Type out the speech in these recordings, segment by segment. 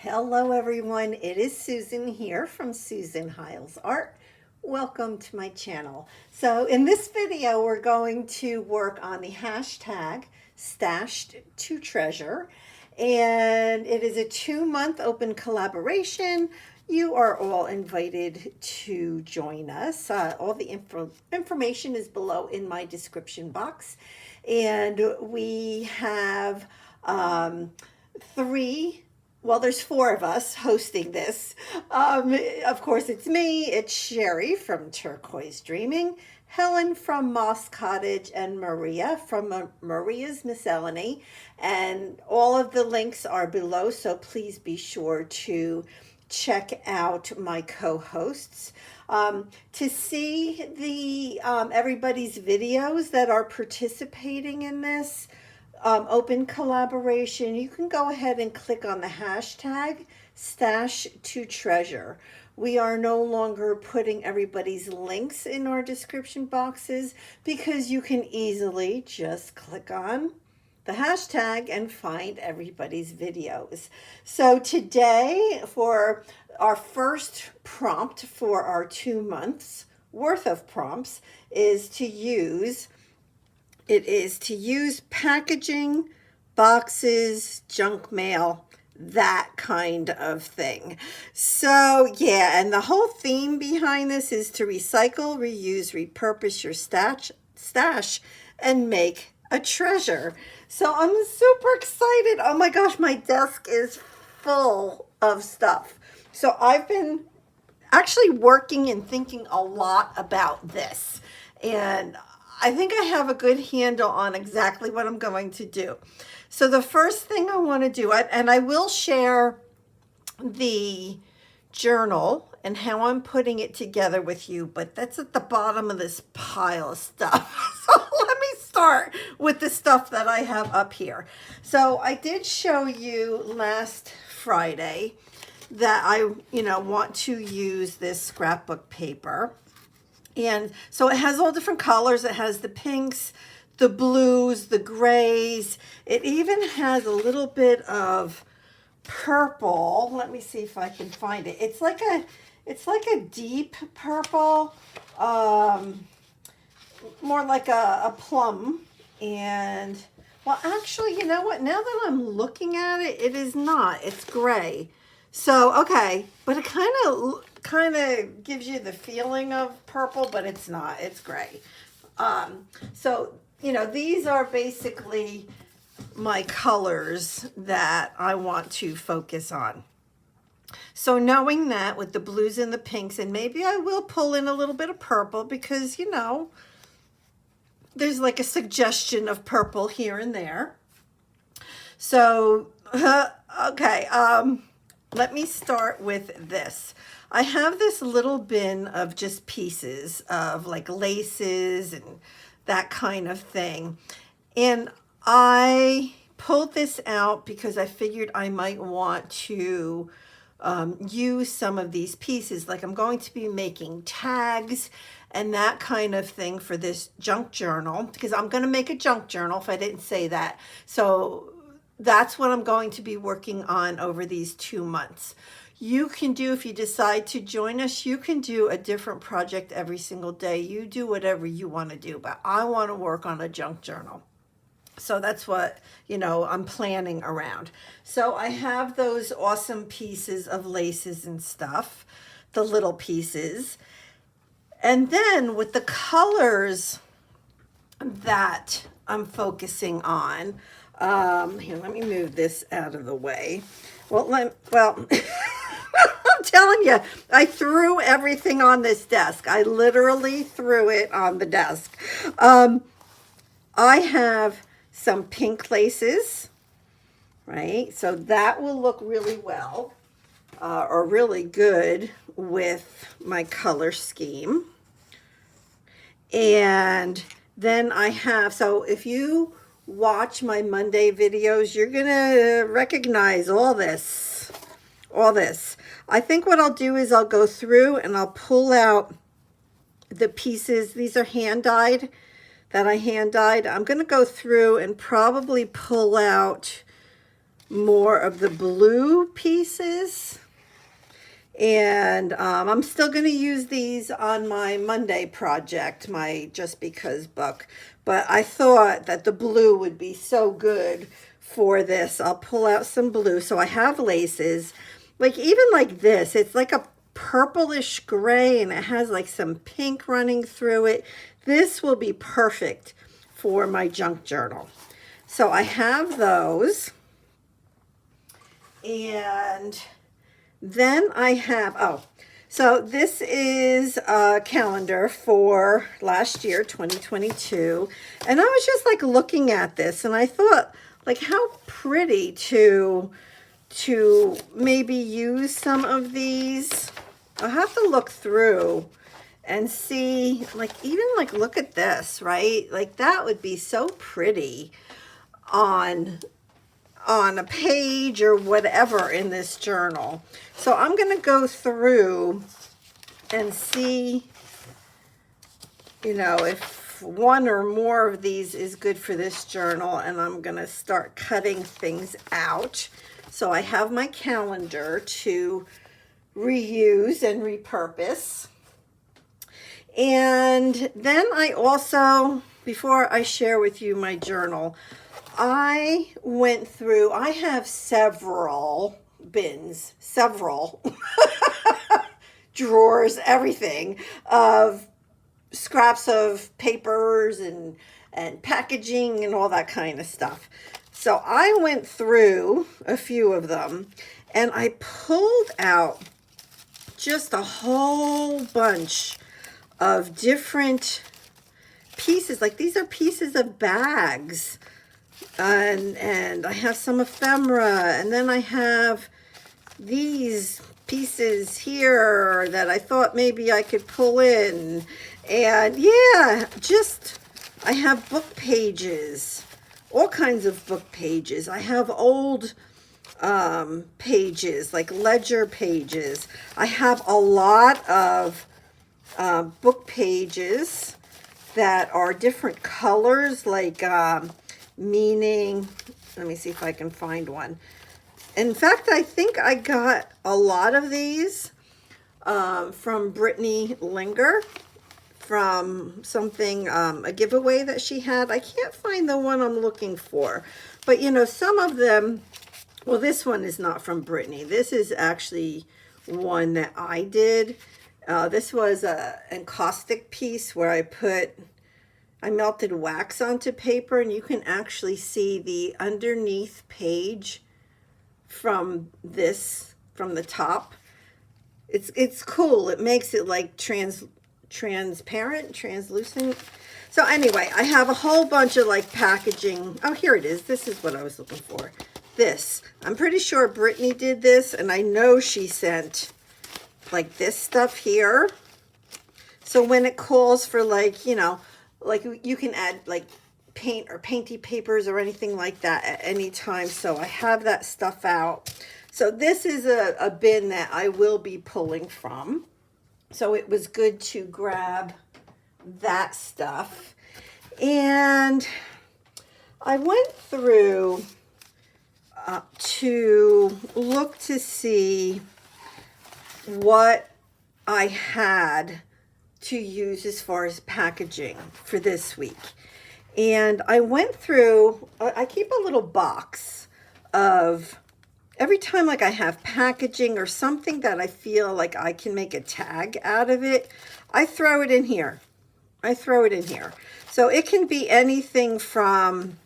Hello everyone, it is Susan here from Susan Hiles Art. Welcome to my channel. So in this video we're going to work on the hashtag #stashtotreasure, and it is a 2-month open collaboration. You are all invited to join us. All the information is below in my description box, and we have there's 4 of us hosting this. Of course, it's me, it's Sheree from Turquoise Dreaming, Helen from Moss Cottage, and Maria from Maria's Miscellany. And all of the links are below, so please be sure to check out my co-hosts. To see the everybody's videos that are participating in this open collaboration, you can go ahead and click on the hashtag #stashtotreasure. We are no longer putting everybody's links in our description boxes because you can easily just click on the hashtag and find everybody's videos. So today, for our first prompt for our 2 months worth of prompts, is to use packaging, boxes, junk mail, that kind of thing. So yeah, and the whole theme behind this is to recycle, reuse, repurpose your stash and make a treasure. So I'm super excited. Oh my gosh, my desk is full of stuff. So I've been actually working and thinking a lot about this, and I think I have a good handle on exactly what I'm going to do. So the first thing I want to do, and I will share the journal and how I'm putting it together with you, but that's at the bottom of this pile of stuff. So let me start with the stuff that I have up here. So I did show you last Friday that I, want to use this scrapbook paper. And so it has all different colors. It has the pinks, the blues, the grays. It even has a little bit of purple. Let me see if I can find it. It's like a deep purple, more like a plum. And well, actually, you know what? Now that I'm looking at it, it is not. It's gray. So okay, but it kind of gives you the feeling of purple, but it's not. It's gray. So these are basically my colors that I want to focus on. So knowing that with the blues and the pinks, and maybe I will pull in a little bit of purple because there's like a suggestion of purple here and there. So okay, let me start with this. I have this little bin of just pieces of like laces and that kind of thing. And I pulled this out because I figured I might want to use some of these pieces. Like I'm going to be making tags and that kind of thing for this junk journal, because I'm going to make a junk journal if I didn't say that. So that's what I'm going to be working on over these 2 months. You can do, if you decide to join us, you can do a different project every single day. You do whatever you want to do, but I want to work on a junk journal. So that's what, I'm planning around. So I have those awesome pieces of laces and stuff, the little pieces. And then with the colors that I'm focusing on, here, let me move this out of the way. Well, I'm telling you, I threw everything on this desk. I literally threw it on the desk. I have some pink laces, right? So that will look really well, or really good with my color scheme. And then I have, so if you watch my Monday videos, you're gonna recognize all this. I think what I'll do is I'll go through and I'll pull out the pieces. These are hand dyed, that I hand dyed. I'm gonna go through and probably pull out more of the blue pieces. And I'm still going to use these on my Monday project, my Just Because book. But I thought that the blue would be so good for this. I'll pull out some blue. So I have laces, like even like this. It's like a purplish gray and it has like some pink running through it. This will be perfect for my junk journal. So I have those. And then I have, so this is a calendar for last year, 2022. And I was just like looking at this and I thought like how pretty to maybe use some of these. I'll have to look through and see, like even like look at this, right? Like that would be so pretty on a page or whatever in this journal. So I'm going to go through and see, you know, if one or more of these is good for this journal, and I'm going to start cutting things out. So I have my calendar to reuse and repurpose. And then I also, before I share with you my journal, I went through, I have several bins, several drawers, everything, of scraps of papers and packaging and all that kind of stuff. So I went through a few of them and I pulled out just a whole bunch of different pieces. Like these are pieces of bags. And I have some ephemera, and then I have these pieces here that I thought maybe I could pull in. And yeah, just I have book pages, all kinds of book pages. I have old pages, like ledger pages. I have a lot of book pages that are different colors, like meaning, let me see if I can find one. In fact, I think I got a lot of these from Brittany Linger, from something, a giveaway that she had. I can't find the one I'm looking for, but you know, some of them, well, this one is not from Brittany. This is actually one that I did. This was a encaustic piece where I melted wax onto paper, and you can actually see the underneath page from the top. It's cool. It makes it like transparent, translucent. So anyway, I have a whole bunch of like packaging. Oh, here it is. This is what I was looking for. This. I'm pretty sure Brittany did this, and I know she sent like this stuff here. So when it calls for like, you know, like you can add like paint or painty papers or anything like that at any time. So I have that stuff out. So this is a bin that I will be pulling from. So it was good to grab that stuff. And I went through to look to see what I had to use as far as packaging for this week. And I went through, I keep a little box of every time like I have packaging or something that I feel like I can make a tag out of it, I throw it in here. I throw it in here. So it can be anything from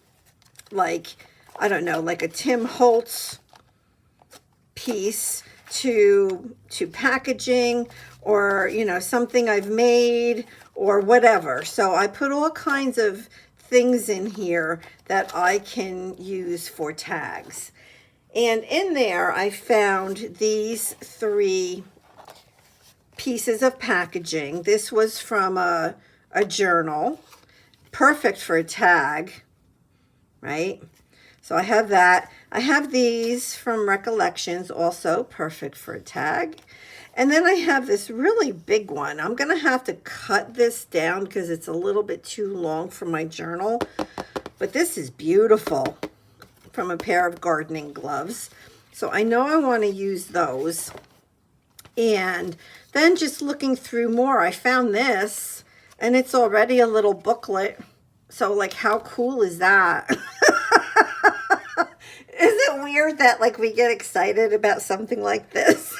like, I don't know, like a Tim Holtz piece to packaging, or you know, something I've made or whatever. So I put all kinds of things in here that I can use for tags. And in there I found these 3 pieces of packaging. This was from a journal, perfect for a tag, right? So I have that. I have these from Recollections, also perfect for a tag. And then I have this really big one. I'm going to have to cut this down because it's a little bit too long for my journal. But this is beautiful. from a pair of gardening gloves. So I know I want to use those. And then just looking through more, I found this, and it's already a little booklet. So like, how cool is that? Is it weird that like we get excited about something like this?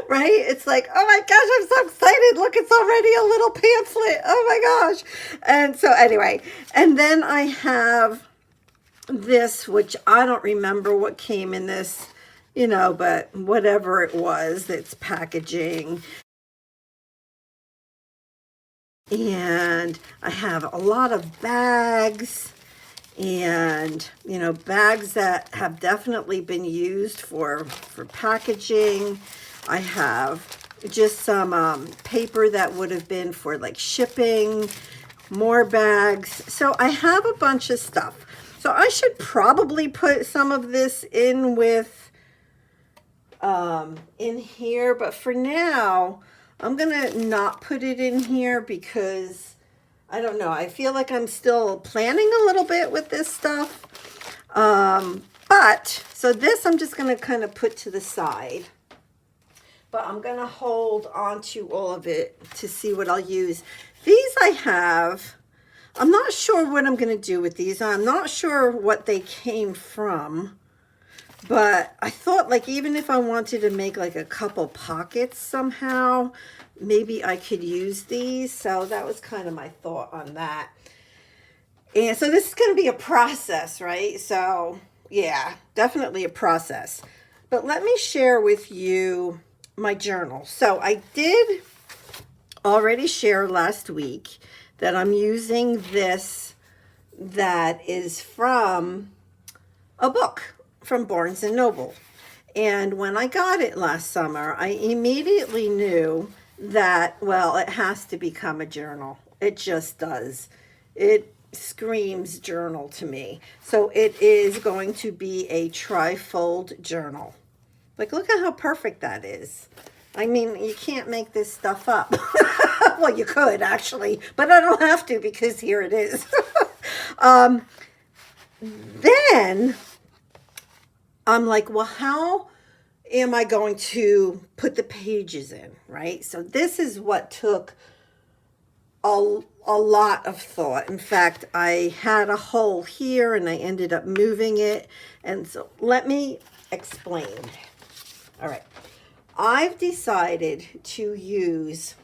Right? It's like, oh my gosh, I'm so excited. Look, it's already a little pamphlet. Oh my gosh. And so anyway, and then I have this, which I don't remember what came in this, you know, but whatever it was, it's packaging. And I have a lot of bags, and, you know, bags that have definitely been used for packaging. I have just some paper that would have been for like shipping, more bags. So I have a bunch of stuff. So I should probably put some of this in with, in here, but for now, I'm gonna not put it in here because I don't know. I feel like I'm still planning a little bit with this stuff. But so this I'm just gonna kind of put to the side, but I'm gonna hold on to all of it to see what I'll use. These I have, I'm not sure what I'm gonna do with these. I'm not sure what they came from. But I thought, like, even if I wanted to make like a couple pockets somehow, maybe I could use these. So that was kind of my thought on that. And so this is going to be a process, right? So yeah, definitely a process. But let me share with you my journal. So I did already share last week that I'm using this that is from a book from Barnes and Noble. And when I got it last summer, I immediately knew that, well, it has to become a journal. It just does. It screams journal to me. So it is going to be a trifold journal. Like, look at how perfect that is. I mean, you can't make this stuff up. Well, you could actually, but I don't have to because here it is. Then I'm like, well, how am I going to put the pages in, right? So this is what took a lot of thought. In fact, I had a hole here and I ended up moving it. And so let me explain. All right. I've decided to use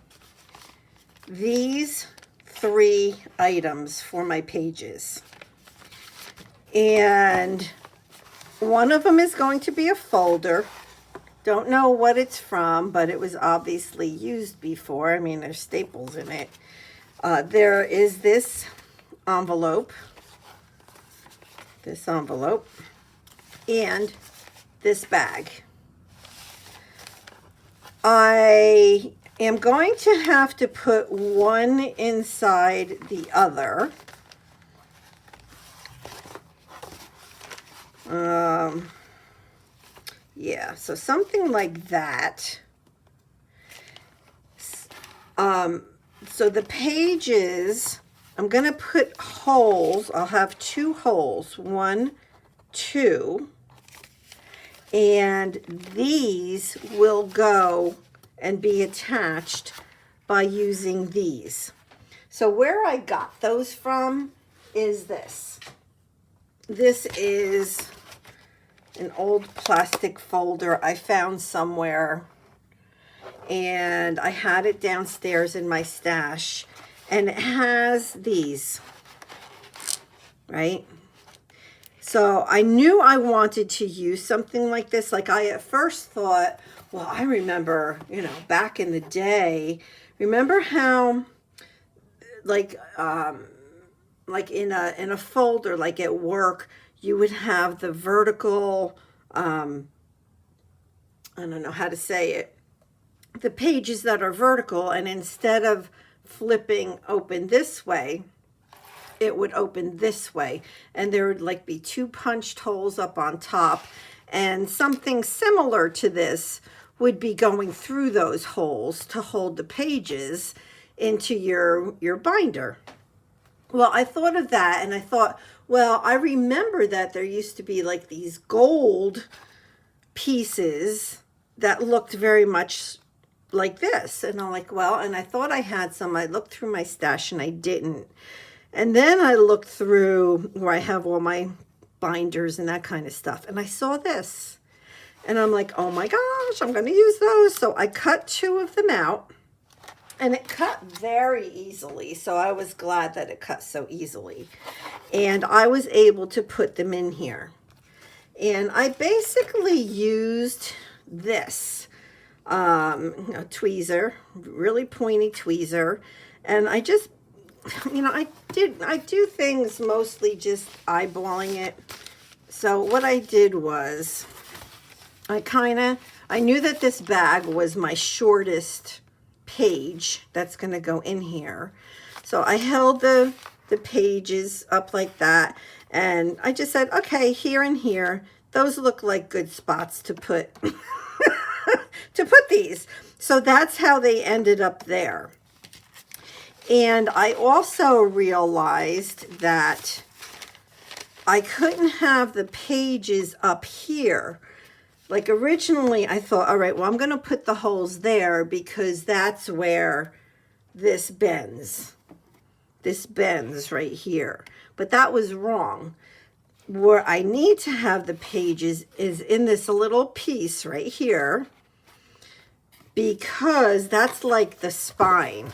these 3 items for my pages. And one of them is going to be a folder. Don't know what it's from, but it was obviously used before. I mean, there's staples in it. There is this envelope, and this bag. I am going to have to put one inside the other. Yeah, so something like that. So the pages, I'm going to put holes. I'll have 2 holes, 1, 2, and these will go and be attached by using these. So where I got those from is this. This is an old plastic folder I found somewhere, and I had it downstairs in my stash, and it has these, right? So I knew I wanted to use something like this. Like, I at first thought, well, I remember, you know, back in the day, remember how like in a folder, like at work, you would have the vertical, I don't know how to say it, the pages that are vertical, and instead of flipping open this way, it would open this way, and there would like be 2 punched holes up on top, and something similar to this would be going through those holes to hold the pages into your binder. Well, I thought of that, and I thought, Well, I remember that there used to be like these gold pieces that looked very much like this. And I'm like, well, and I thought I had some. I looked through my stash and I didn't. And then I looked through where I have all my binders and that kind of stuff. And I saw this. And I'm like, oh my gosh, I'm going to use those. So I cut 2 of them out. And it cut very easily. So I was glad that it cut so easily. And I was able to put them in here. And I basically used this tweezer, really pointy tweezer. And I just, I do things mostly just eyeballing it. So what I did was I knew that this bag was my shortest page that's going to go in here. So I held the pages up like that, and I just said, okay, here and here, those look like good spots to put to put these. So that's how they ended up there. And I also realized that I couldn't have the pages up here. Like originally I thought, all right, well, I'm going to put the holes there because that's where this bends. This bends right here. But that was wrong. Where I need to have the pages is in this little piece right here, because that's like the spine.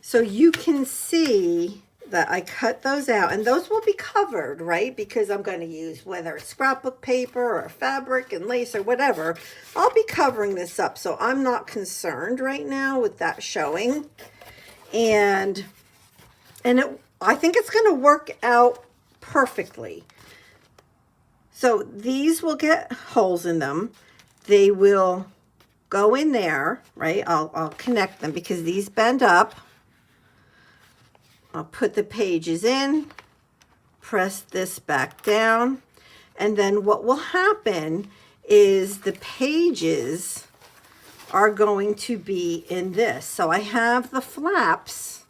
So you can see that I cut those out, and those will be covered, right? Because I'm going to use, whether it's scrapbook paper or fabric and lace or whatever, I'll be covering this up. So I'm not concerned right now with that showing. And I think it's going to work out perfectly. So these will get holes in them. They will go in there, right? I'll connect them because these bend up. I'll put the pages in, press this back down, and then what will happen is the pages are going to be in this. So I have the flaps,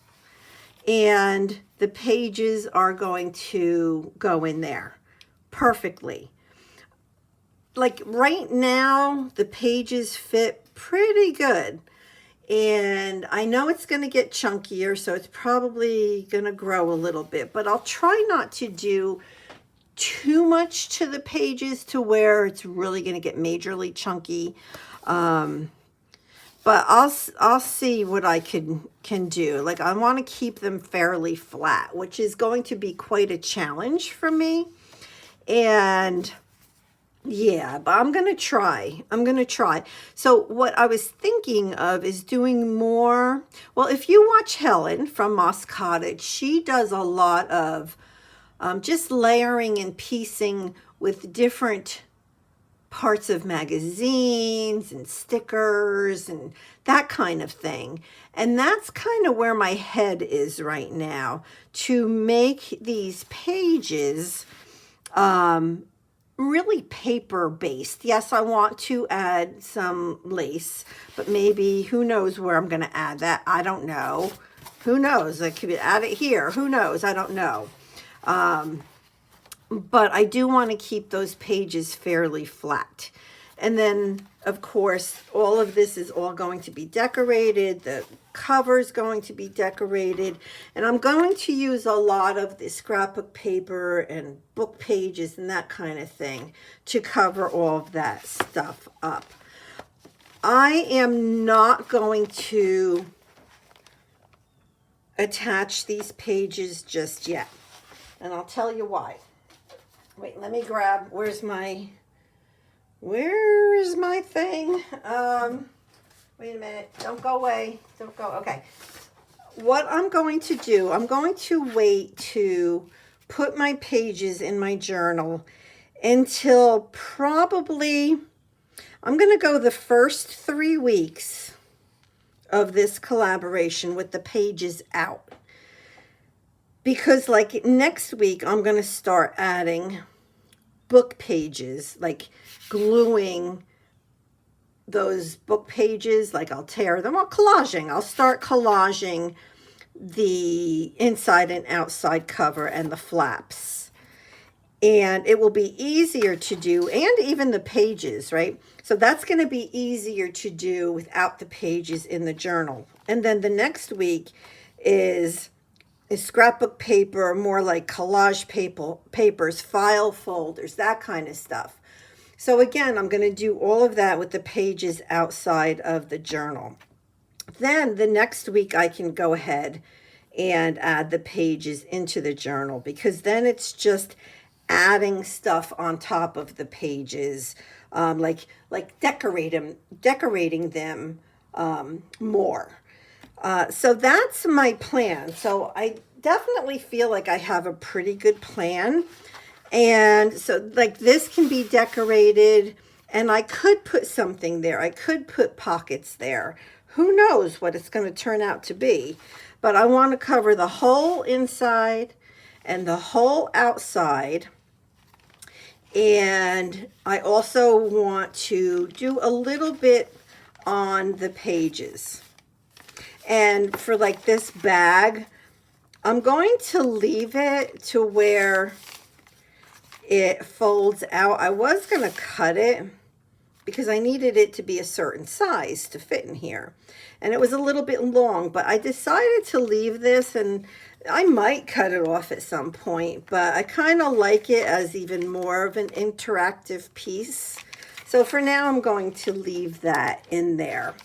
and the pages are going to go in there perfectly. Like right now, the pages fit pretty good. And I know it's going to get chunkier, so it's probably going to grow a little bit. But I'll try not to do too much to the pages to where it's really going to get majorly chunky. But I'll see what I can do. Like I want to keep them fairly flat, which is going to be quite a challenge for me. And yeah, but I'm going to try. So what I was thinking of is doing more. Well, if you watch Helen from Moss Cottage, she does a lot of just layering and piecing with different parts of magazines and stickers and that kind of thing. And that's kind of where my head is right now, to make these pages really paper based. Yes, I want to add some lace, but maybe, who knows where I'm going to add that? I don't know. Who knows? I could add it here. Who knows? I don't know. But I do want to keep those pages fairly flat. And then, of course, all of this is all going to be decorated. The cover's going to be decorated. And I'm going to use a lot of the scrapbook paper and book pages and that kind of thing to cover all of that stuff up. I am not going to attach these pages just yet. And I'll tell you why. Wait, let me grab, where is my thing? Wait a minute, don't go away, don't go, okay. What I'm going to do, I'm going to wait to put my pages in my journal until probably, I'm going to go the first 3 weeks of this collaboration with the pages out. Because like next week, I'm going to start adding book pages, like gluing those book pages, like I'll tear them, or collaging. I'll start collaging the inside and outside cover and the flaps. And it will be easier to do, and even the pages, right? So that's going to be easier to do without the pages in the journal. And then the next week is scrapbook paper, more like collage papers, file folders, that kind of stuff. So again, I'm going to do all of that with the pages outside of the journal. Then the next week I can go ahead and add the pages into the journal, because then it's just adding stuff on top of the pages, like decorating them more. So that's my plan. So I definitely feel like I have a pretty good plan. And so like this can be decorated, and I could put something there. I could put pockets there. Who knows what it's going to turn out to be. But I want to cover the whole inside and the whole outside. And I also want to do a little bit on the pages. And for like this bag, I'm going to leave it to where it folds out. I was going to cut it because I needed it to be a certain size to fit in here. And it was a little bit long, but I decided to leave this, and I might cut it off at some point, but I kind of like it as even more of an interactive piece. So for now, I'm going to leave that in there.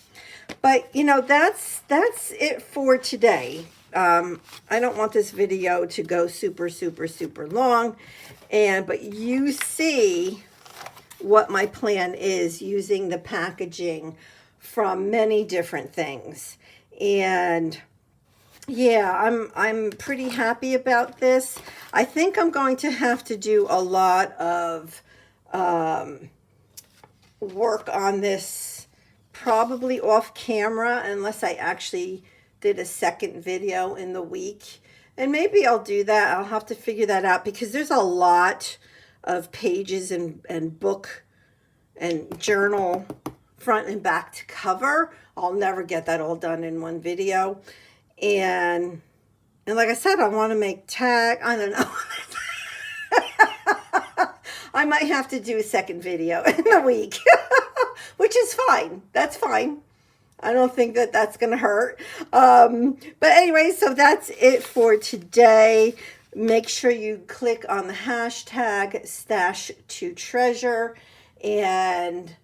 But, you know, that's it for today. I don't want this video to go super long. But you see what my plan is, using the packaging from many different things. And yeah, I'm pretty happy about this. I think I'm going to have to do a lot of work on this, probably off camera, unless I actually did a second video in the week. And maybe I'll do that. I'll have to figure that out, because there's a lot of pages and book and journal front and back to cover. I'll never get that all done in one video. And like I said, I want to make tag. I don't know. I might have to do a second video in the week, which is fine. That's fine. I don't think that that's going to hurt. But anyway, so that's it for today. Make sure you click on the hashtag #StashToTreasure. And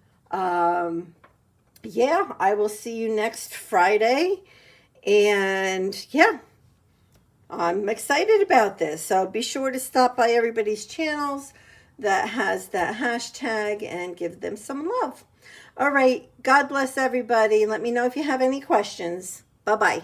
yeah, I will see you next Friday. And yeah, I'm excited about this. So be sure to stop by everybody's channels that has that hashtag and give them some love. All right. God bless everybody. Let me know if you have any questions. Bye-bye.